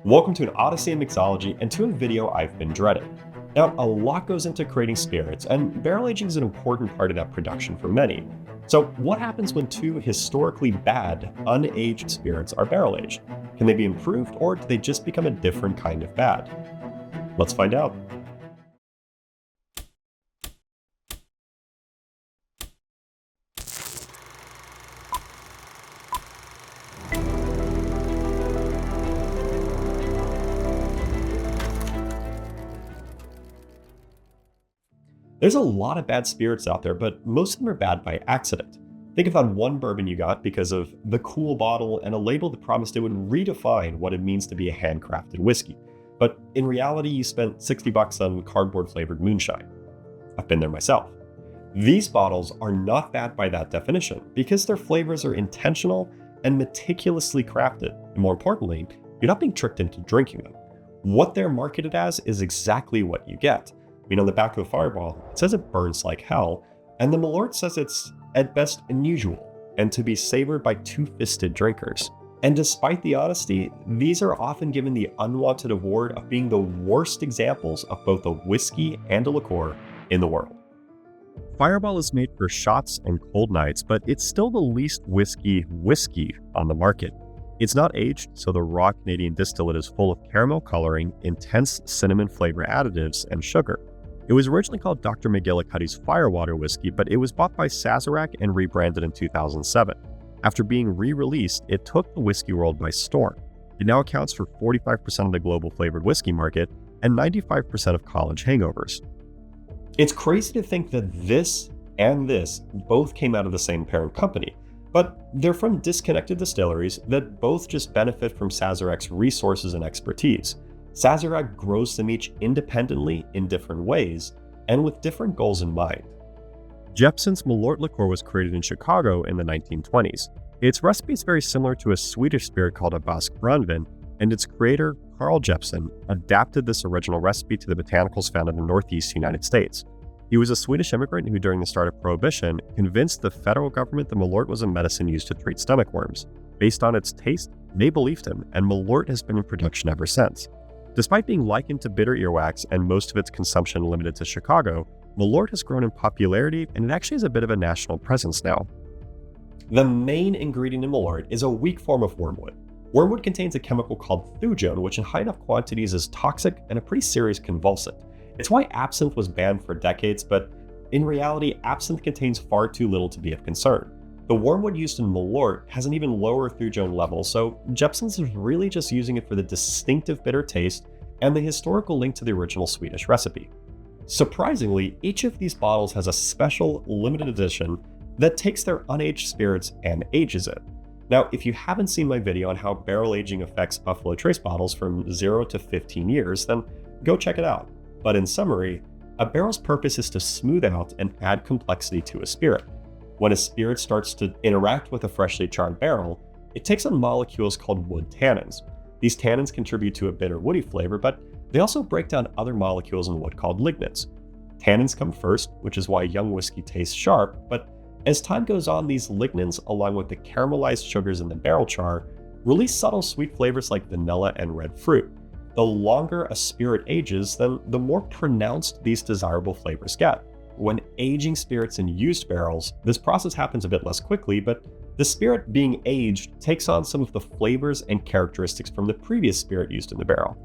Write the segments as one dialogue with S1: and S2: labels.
S1: Welcome to an Odyssey in Mixology and to a video I've been dreading. Now, a lot goes into creating spirits, and barrel aging is an important part of that production for many. So what happens when two historically bad, unaged spirits are barrel aged? Can they be improved, or do they just become a different kind of bad? Let's find out. There's a lot of bad spirits out there, but most of them are bad by accident. Think of that one bourbon you got because of the cool bottle and a label that promised it would redefine what it means to be a handcrafted whiskey. But in reality, you spent $60 on cardboard flavored moonshine. I've been there myself. These bottles are not bad by that definition because their flavors are intentional and meticulously crafted. And more importantly, you're not being tricked into drinking them. What they're marketed as is exactly what you get. On the back of the Fireball, it says it burns like hell, and the Malort says it's, at best, unusual, and to be savored by two-fisted drinkers. And despite the honesty, these are often given the unwanted award of being the worst examples of both a whiskey and a liqueur in the world. Fireball is made for shots and cold nights, but it's still the least whiskey on the market. It's not aged, so the raw Canadian distillate is full of caramel coloring, intense cinnamon flavor additives, and sugar. It was originally called Dr. McGillicuddy's Firewater Whiskey, but it was bought by Sazerac and rebranded in 2007. After being re-released, it took the whiskey world by storm. It now accounts for 45% of the global flavored whiskey market and 95% of college hangovers. It's crazy to think that this and this both came out of the same parent company, but they're from disconnected distilleries that both just benefit from Sazerac's resources and expertise. Sazerac grows them each independently in different ways and with different goals in mind. Jeppson's Malort liqueur was created in Chicago in the 1920s. Its recipe is very similar to a Swedish spirit called a Basque Brandvin, and its creator, Carl Jeppson, adapted this original recipe to the botanicals found in the Northeast United States. He was a Swedish immigrant who, during the start of Prohibition, convinced the federal government that Malort was a medicine used to treat stomach worms. Based on its taste, they believed him, and Malort has been in production ever since. Despite being likened to bitter earwax and most of its consumption limited to Chicago, Malort has grown in popularity and it actually has a bit of a national presence now. The main ingredient in Malort is a weak form of wormwood. Wormwood contains a chemical called thujone, which in high enough quantities is toxic and a pretty serious convulsant. It's why absinthe was banned for decades, but in reality, absinthe contains far too little to be of concern. The wormwood used in Malort has an even lower thujone level, so Jeppson's is really just using it for the distinctive bitter taste and the historical link to the original Swedish recipe. Surprisingly, each of these bottles has a special limited edition that takes their unaged spirits and ages it. Now, if you haven't seen my video on how barrel aging affects Buffalo Trace bottles from 0 to 15 years, then go check it out. But in summary, a barrel's purpose is to smooth out and add complexity to a spirit. When a spirit starts to interact with a freshly charred barrel, it takes on molecules called wood tannins. These tannins contribute to a bitter woody flavor, but they also break down other molecules in wood called lignins. Tannins come first, which is why young whiskey tastes sharp, but as time goes on, these lignins, along with the caramelized sugars in the barrel char, release subtle sweet flavors like vanilla and red fruit. The longer a spirit ages, then the more pronounced these desirable flavors get. When aging spirits in used barrels, this process happens a bit less quickly, but the spirit being aged takes on some of the flavors and characteristics from the previous spirit used in the barrel.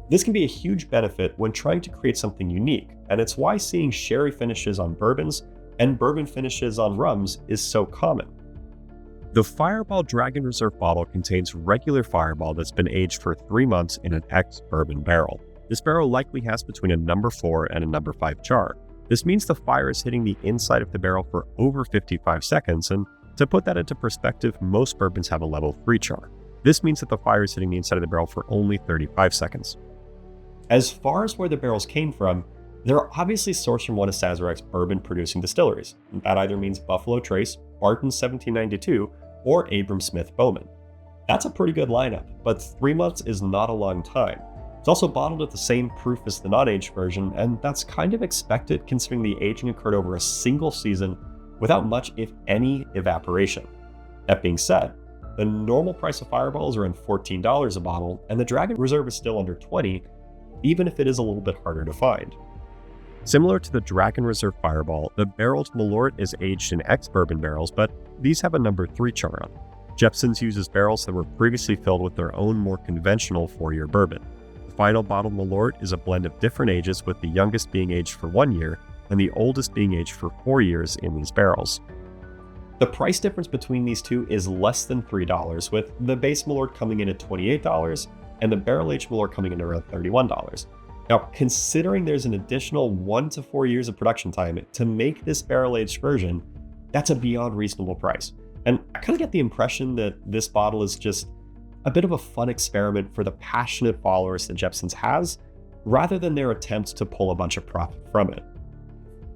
S1: This can be a huge benefit when trying to create something unique, and it's why seeing sherry finishes on bourbons and bourbon finishes on rums is so common. The Fireball Dragon Reserve bottle contains regular Fireball that's been aged for 3 months in an ex-bourbon barrel. This barrel likely has between a number 4 and a number 5 char. This means the fire is hitting the inside of the barrel for over 55 seconds, and to put that into perspective, most bourbons have a level 3 char. This means that the fire is hitting the inside of the barrel for only 35 seconds. As far as where the barrels came from, they're obviously sourced from one of Sazerac's bourbon-producing distilleries. That either means Buffalo Trace, Barton 1792, or Abram Smith Bowman. That's a pretty good lineup, but 3 months is not a long time. It's also bottled at the same proof as the non-aged version, and that's kind of expected considering the aging occurred over a single season without much, if any, evaporation. That being said, The normal price of Fireball is around $14 a bottle, and the Dragon Reserve is still under $20, even if it is a little bit harder to find. Similar to the Dragon Reserve Fireball, the barreled Malort is aged in ex-bourbon barrels, but these have a number 3 char on. Jeppson's uses barrels that were previously filled with their own more conventional 4-year bourbon. The final bottled Malort is a blend of different ages, with the youngest being aged for 1 year and the oldest being aged for 4 years in these barrels. The price difference between these two is less than $3, with the base Malort coming in at $28 and the barrel-aged Malort coming in around $31. Now, considering there's an additional 1 to 4 years of production time to make this barrel-aged version, that's a beyond reasonable price. And I kind of get the impression that this bottle is just a bit of a fun experiment for the passionate followers that Jeppson's has, rather than their attempt to pull a bunch of profit from it.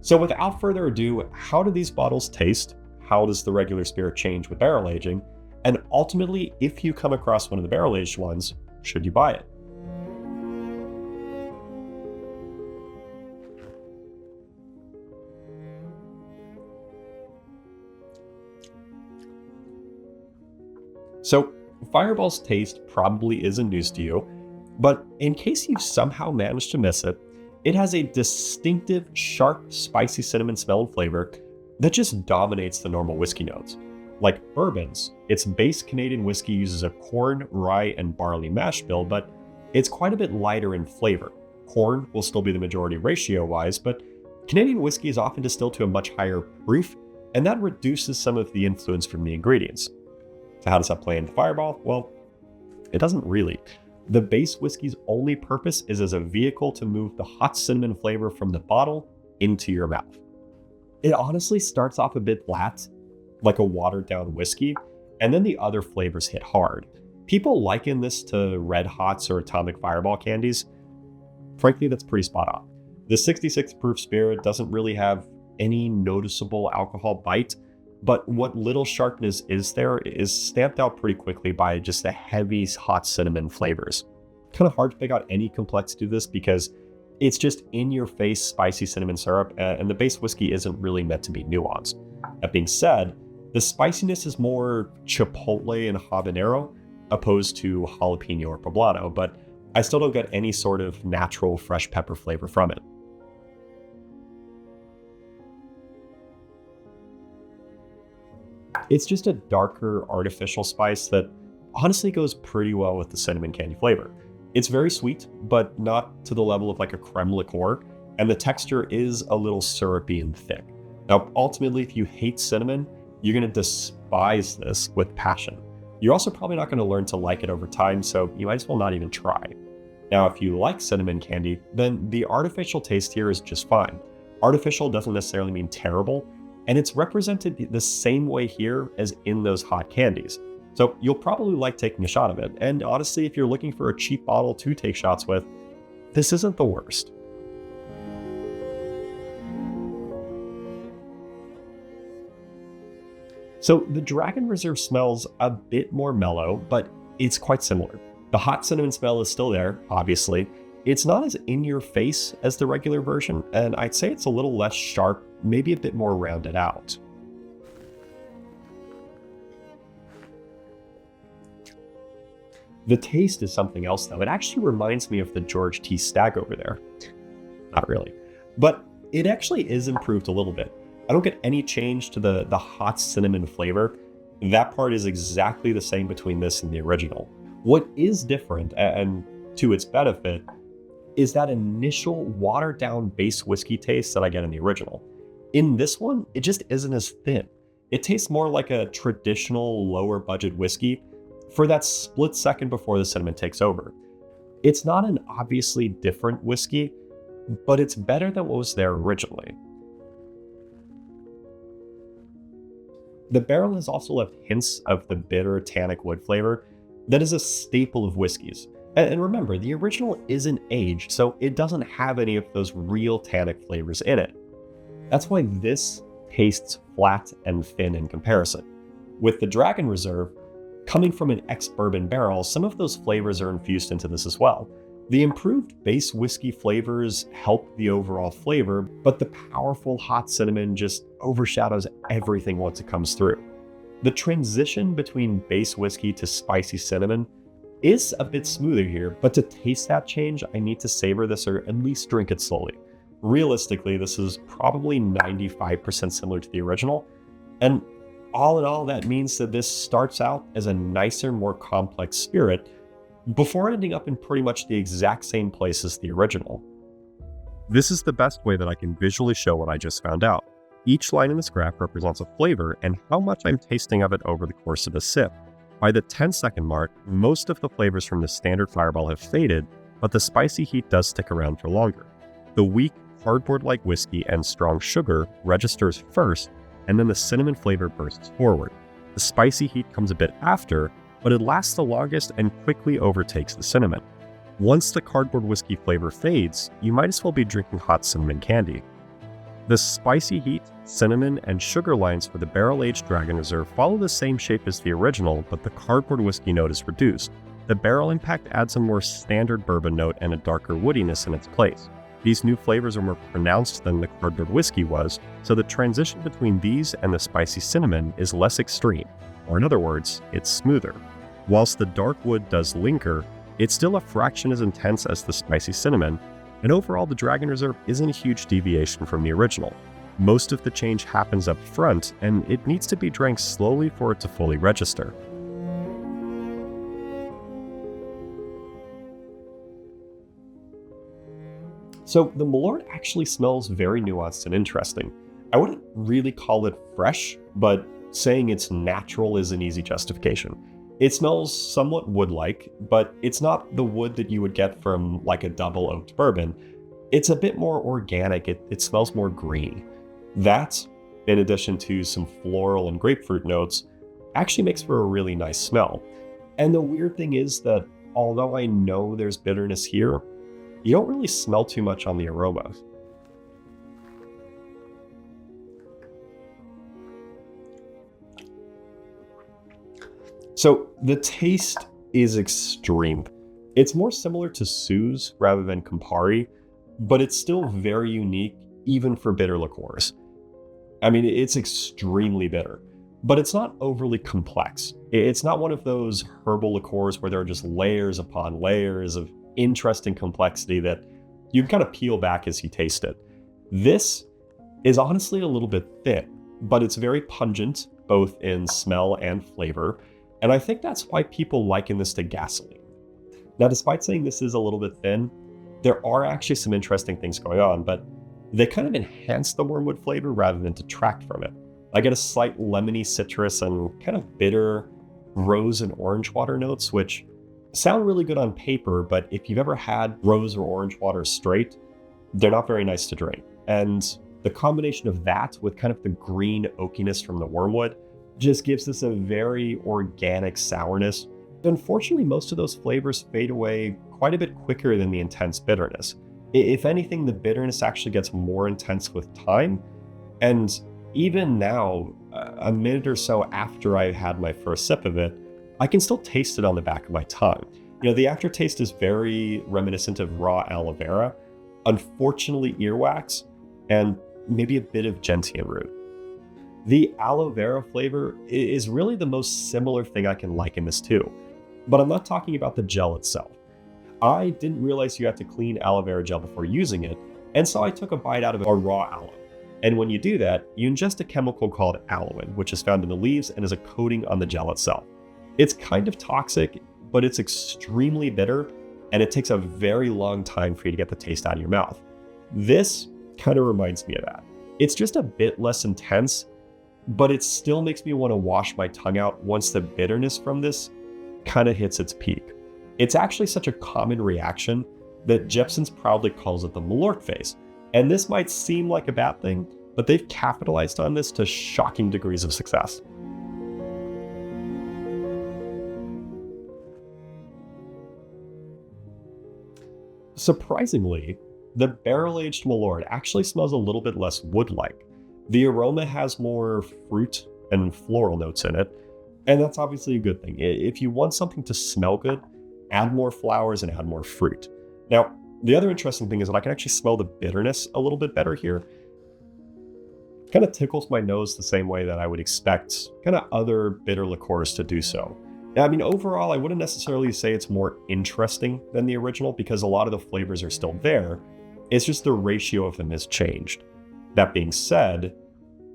S1: So without further ado, how do these bottles taste? How does the regular spirit change with barrel aging? And ultimately, if you come across one of the barrel-aged ones, should you buy it? So, Fireball's taste probably isn't news to you, but in case you somehow managed to miss it, it has a distinctive, sharp, spicy cinnamon smell and flavor that just dominates the normal whiskey notes. Like bourbons, its base Canadian whiskey uses a corn, rye, and barley mash bill, but it's quite a bit lighter in flavor. Corn will still be the majority ratio-wise, but Canadian whiskey is often distilled to a much higher proof, and that reduces some of the influence from the ingredients. So how does that play into Fireball? Well, it doesn't really. The base whiskey's only purpose is as a vehicle to move the hot cinnamon flavor from the bottle into your mouth. It honestly starts off a bit flat, like a watered down whiskey, and then the other flavors hit hard. People liken this to Red Hots or Atomic Fireball candies. Frankly, that's pretty spot on. The 66 proof spirit doesn't really have any noticeable alcohol bite, but what little sharpness is there is stamped out pretty quickly by just the heavy hot cinnamon flavors. Kind of hard to pick out any complexity to this because it's just in your face spicy cinnamon syrup, and the base whiskey isn't really meant to be nuanced. That being said, the spiciness is more chipotle and habanero opposed to jalapeno or poblano, but I still don't get any sort of natural fresh pepper flavor from it. It's just a darker artificial spice that honestly goes pretty well with the cinnamon candy flavor. It's very sweet, but not to the level of like a creme liqueur, and the texture is a little syrupy and thick. Now, ultimately, if you hate cinnamon, you're going to despise this with passion. You're also probably not going to learn to like it over time, so you might as well not even try. Now, if you like cinnamon candy, then the artificial taste here is just fine. Artificial doesn't necessarily mean terrible, and it's represented the same way here as in those hot candies. So you'll probably like taking a shot of it, and honestly, if you're looking for a cheap bottle to take shots with, this isn't the worst. So the Dragon Reserve smells a bit more mellow, but it's quite similar. The hot cinnamon smell is still there, obviously. It's not as in your face as the regular version, and I'd say it's a little less sharp, maybe a bit more rounded out. The taste is something else though. It actually reminds me of the George T. Stagg over there. Not really, but it actually is improved a little bit. I don't get any change to the hot cinnamon flavor. That part is exactly the same between this and the original. What is different, and to its benefit, is that initial watered down base whiskey taste that I get in the original. In this one, it just isn't as thin. It tastes more like a traditional lower budget whiskey for that split second before the cinnamon takes over. It's not an obviously different whiskey, but it's better than what was there originally. The barrel has also left hints of the bitter tannic wood flavor that is a staple of whiskeys. And remember, the original isn't aged, so it doesn't have any of those real tannic flavors in it. That's why this tastes flat and thin in comparison. With the Dragon Reserve, coming from an ex-bourbon barrel, some of those flavors are infused into this as well. The improved base whiskey flavors help the overall flavor, but the powerful hot cinnamon just overshadows everything once it comes through. The transition between base whiskey to spicy cinnamon is a bit smoother here, but to taste that change, I need to savor this or at least drink it slowly. Realistically, this is probably 95% similar to the original, and all in all, that means that this starts out as a nicer, more complex spirit before ending up in pretty much the exact same place as the original. This is the best way that I can visually show what I just found out. Each line in this graph represents a flavor and how much I'm tasting of it over the course of a sip. By the 10-second mark, most of the flavors from the standard Fireball have faded, but the spicy heat does stick around for longer. The weak, cardboard-like whiskey and strong sugar registers first, and then the cinnamon flavor bursts forward. The spicy heat comes a bit after, but it lasts the longest and quickly overtakes the cinnamon. Once the cardboard whiskey flavor fades, you might as well be drinking hot cinnamon candy. The spicy heat, cinnamon, and sugar lines for the barrel-aged Dragon Reserve follow the same shape as the original, but the cardboard whiskey note is reduced. The barrel impact adds a more standard bourbon note and a darker woodiness in its place. These new flavors are more pronounced than the cardboard whiskey was, so the transition between these and the spicy cinnamon is less extreme, or in other words, it's smoother. Whilst the dark wood does linger, it's still a fraction as intense as the spicy cinnamon, and overall the Dragon Reserve isn't a huge deviation from the original. Most of the change happens up front, and it needs to be drank slowly for it to fully register. So the Malort actually smells very nuanced and interesting. I wouldn't really call it fresh, but saying it's natural is an easy justification. It smells somewhat wood-like, but it's not the wood that you would get from like a double oaked bourbon. It's a bit more organic, it smells more green. That, in addition to some floral and grapefruit notes, actually makes for a really nice smell. And the weird thing is that although I know there's bitterness here, you don't really smell too much on the aroma. So the taste is extreme. It's more similar to Suze rather than Campari, but it's still very unique even for bitter liqueurs. I mean, it's extremely bitter, but it's not overly complex. It's not one of those herbal liqueurs where there are just layers upon layers of interesting complexity that you can kind of peel back as you taste it. This is honestly a little bit thin, but it's very pungent, both in smell and flavor, and I think that's why people liken this to gasoline. Now, despite saying this is a little bit thin, there are actually some interesting things going on, but they kind of enhance the wormwood flavor rather than detract from it. I get a slight lemony citrus and kind of bitter rose and orange water notes, which sound really good on paper, but if you've ever had rose or orange water straight, they're not very nice to drink. And the combination of that with kind of the green oakiness from the wormwood just gives this a very organic sourness. Unfortunately, most of those flavors fade away quite a bit quicker than the intense bitterness. If anything, the bitterness actually gets more intense with time. And even now, a minute or so after I had my first sip of it, I can still taste it on the back of my tongue. You know, the aftertaste is very reminiscent of raw aloe vera, unfortunately earwax, and maybe a bit of gentian root. The aloe vera flavor is really the most similar thing I can liken this to, but I'm not talking about the gel itself. I didn't realize you had to clean aloe vera gel before using it, and so I took a bite out of a raw aloe. And when you do that, you ingest a chemical called aloin, which is found in the leaves and is a coating on the gel itself. It's kind of toxic, but it's extremely bitter, and it takes a very long time for you to get the taste out of your mouth. This kind of reminds me of that. It's just a bit less intense, but it still makes me want to wash my tongue out once the bitterness from this kind of hits its peak. It's actually such a common reaction that Jeppson's proudly calls it the Malort phase. And this might seem like a bad thing, but they've capitalized on this to shocking degrees of success. Surprisingly, the barrel-aged Malort actually smells a little bit less wood-like. The aroma has more fruit and floral notes in it, and that's obviously a good thing. If you want something to smell good, add more flowers and add more fruit. Now, the other interesting thing is that I can actually smell the bitterness a little bit better here. Kind of tickles my nose the same way that I would expect kind of other bitter liqueurs to do so. Now, I mean, overall, I wouldn't necessarily say it's more interesting than the original because a lot of the flavors are still there. It's just the ratio of them has changed. That being said,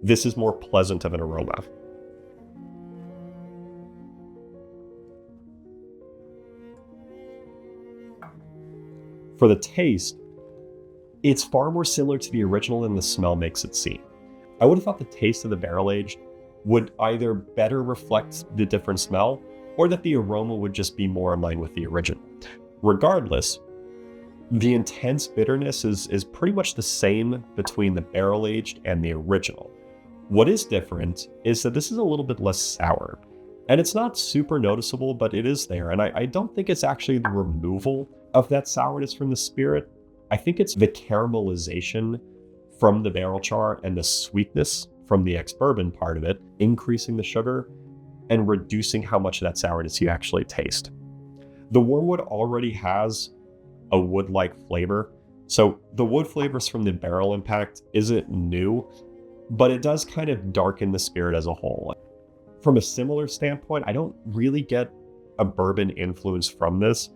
S1: this is more pleasant of an aroma. For the taste, it's far more similar to the original than the smell makes it seem. I would have thought the taste of the barrel-aged would either better reflect the different smell, or that the aroma would just be more in line with the original. Regardless, the intense bitterness is pretty much the same between the barrel-aged and the original. What is different is that this is a little bit less sour. And it's not super noticeable, but it is there. And I don't think it's actually the removal of that sourness from the spirit. I think it's the caramelization from the barrel char and the sweetness from the ex-bourbon part of it, increasing the sugar and reducing how much of that sourness you actually taste. The wormwood already has a wood-like flavor. So the wood flavors from the barrel impact isn't new, but it does kind of darken the spirit as a whole. From a similar standpoint, I don't really get a bourbon influence from this,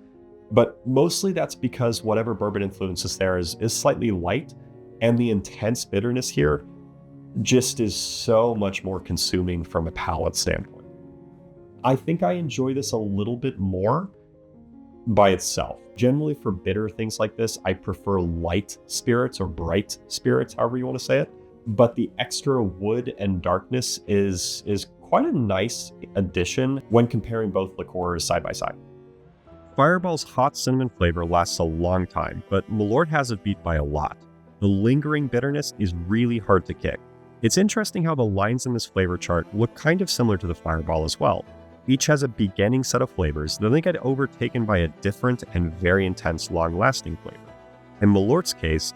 S1: but mostly that's because whatever bourbon influence is there is slightly light, and the intense bitterness here just is so much more consuming from a palate standpoint. I think I enjoy this a little bit more by itself. Generally for bitter things like this, I prefer light spirits or bright spirits, however you want to say it. But the extra wood and darkness is quite a nice addition when comparing both liqueurs side by side. Fireball's hot cinnamon flavor lasts a long time, but Malort has it beat by a lot. The lingering bitterness is really hard to kick. It's interesting how the lines in this flavor chart look kind of similar to the Fireball as well. Each has a beginning set of flavors, then they get overtaken by a different and very intense long-lasting flavor. In Malort's case,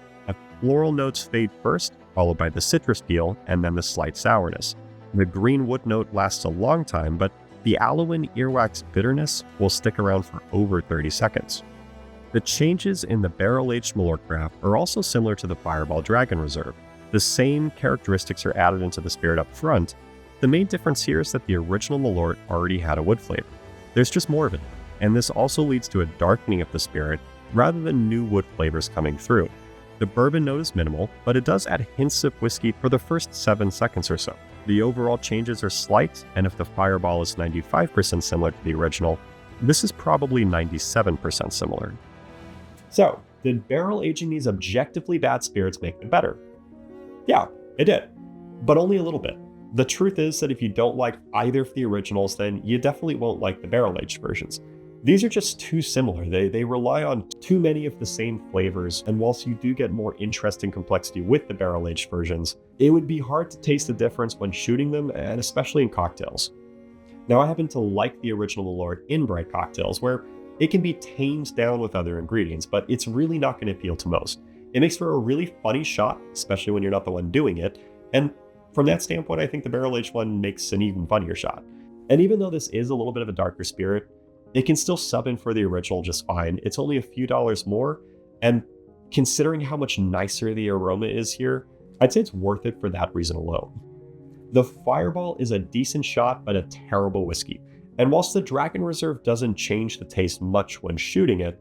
S1: floral notes fade first, followed by the citrus peel, and then the slight sourness. The green wood note lasts a long time, but the aloe and earwax bitterness will stick around for over 30 seconds. The changes in the barrel-aged Malort craft are also similar to the Fireball Dragon Reserve. The same characteristics are added into the spirit up front. The main difference here is that the original Malort already had a wood flavor. There's just more of it, and this also leads to a darkening of the spirit rather than new wood flavors coming through. The bourbon note is minimal, but it does add hints of whiskey for the first 7 seconds or so. The overall changes are slight, and if the Fireball is 95% similar to the original, this is probably 97% similar. So, did barrel aging these objectively bad spirits make them better? Yeah, it did, but only a little bit. The truth is that if you don't like either of the originals, then you definitely won't like the barrel-aged versions. These are just too similar. They rely on too many of the same flavors, and whilst you do get more interesting complexity with the barrel-aged versions, it would be hard to taste the difference when shooting them, and especially in cocktails. Now, I happen to like the original Malort in bright cocktails, where it can be tamed down with other ingredients, but it's really not going to appeal to most. It makes for a really funny shot, especially when you're not the one doing it, and from that standpoint, I think the barrel-aged one makes an even funnier shot. And even though this is a little bit of a darker spirit, it can still sub in for the original just fine. It's only a few dollars more, and considering how much nicer the aroma is here, I'd say it's worth it for that reason alone. The Fireball is a decent shot, but a terrible whiskey. And whilst the Dragon Reserve doesn't change the taste much when shooting it,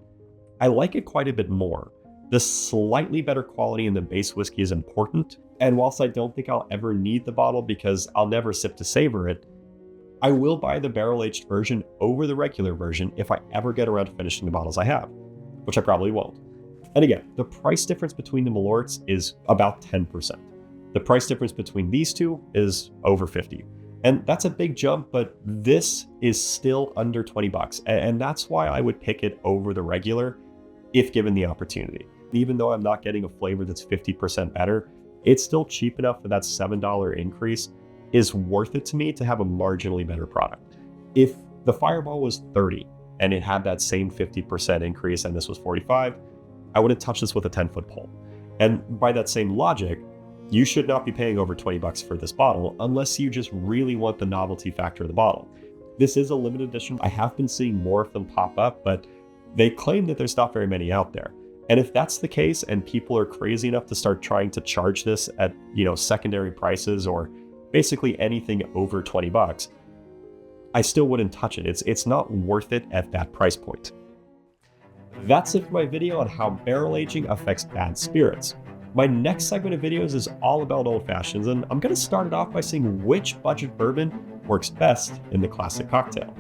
S1: I like it quite a bit more. The slightly better quality in the base whiskey is important, and whilst I don't think I'll ever need the bottle because I'll never sip to savor it, I will buy the barrel-aged version over the regular version if I ever get around to finishing the bottles I have, which I probably won't. And again, the price difference between the Malorts is about 10%. The price difference between these two is over 50. And that's a big jump, but this is still under 20 bucks. And that's why I would pick it over the regular if given the opportunity. Even though I'm not getting a flavor that's 50% better, it's still cheap enough for that $7 increase is worth it to me to have a marginally better product. If the Fireball was 30 and it had that same 50% increase and this was 45, I would have touched this with a 10-foot pole. And by that same logic, you should not be paying over 20 bucks for this bottle unless you just really want the novelty factor of the bottle. This is a limited edition. I have been seeing more of them pop up, but they claim that there's not very many out there. And if that's the case and people are crazy enough to start trying to charge this at, secondary prices or basically anything over 20 bucks, I still wouldn't touch it. It's not worth it at that price point. That's it for my video on how barrel aging affects bad spirits. My next segment of videos is all about old fashions, and I'm going to start it off by saying which budget bourbon works best in the classic cocktail.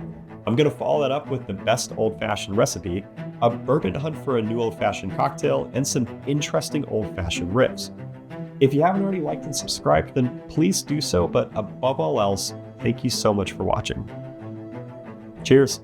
S1: I'm going to follow that up with the best old-fashioned recipe, a bourbon hunt for a new old-fashioned cocktail, and some interesting old-fashioned riffs. If you haven't already liked and subscribed, then please do so, but above all else, thank you so much for watching. Cheers!